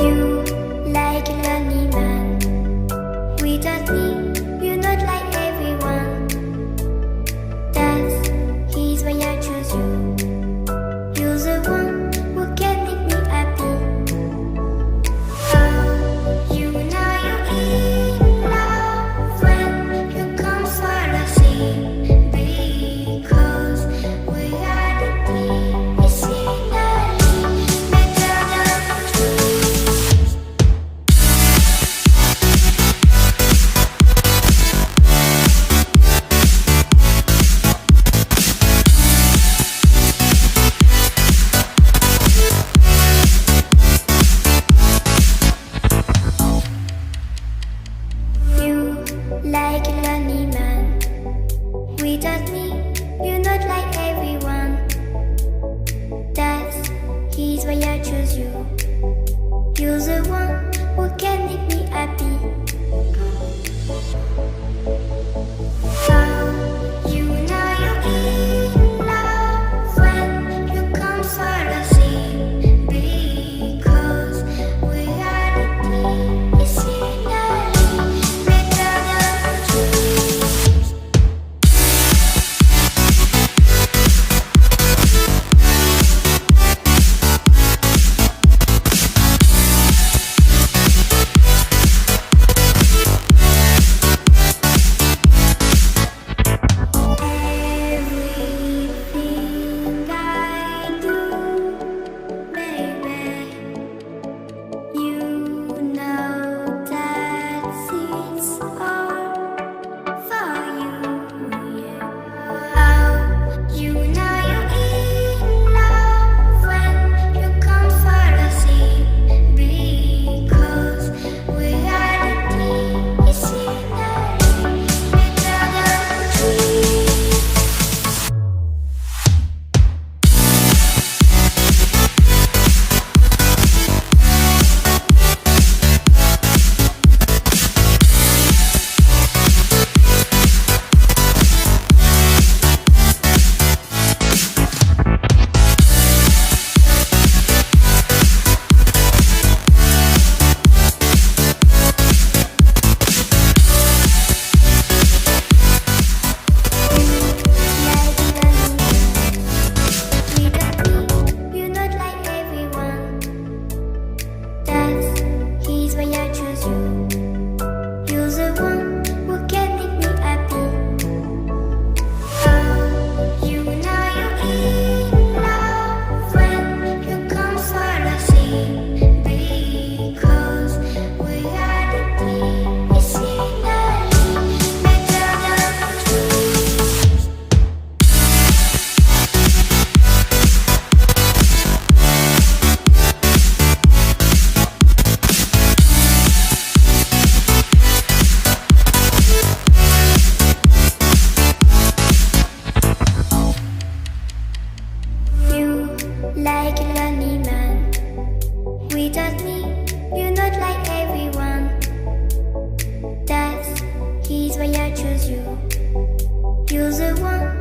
You like a lonely man. Without me, you're not like everyone. That's he's why I choose you. You're the one who can make me happy. Oh, you know you're in love when you come for the sea. Because we are the tea, it's finally better than truth. You like a lonely man. Without me, you're not like everyone. That's he's why I choose you. You're the one who can make me happy. Oh, you know you're in love when you come for the sea. Because we are the tea, it's finally better than truth. Everything I do, baby, you know that it's all for you, yeah. Oh, you know you're in love when you come for the sea. Because we are the tea, it's finally better than truth. You're not like everyone. That's he's why I choose you. You're the one who can make me happy. Oh, you know you're in love when you come for the sea. Because we are the tea, it's finally better than truth. You like a lonely man. Without me, you're not like everyone. That's he's why I choose you. You're the one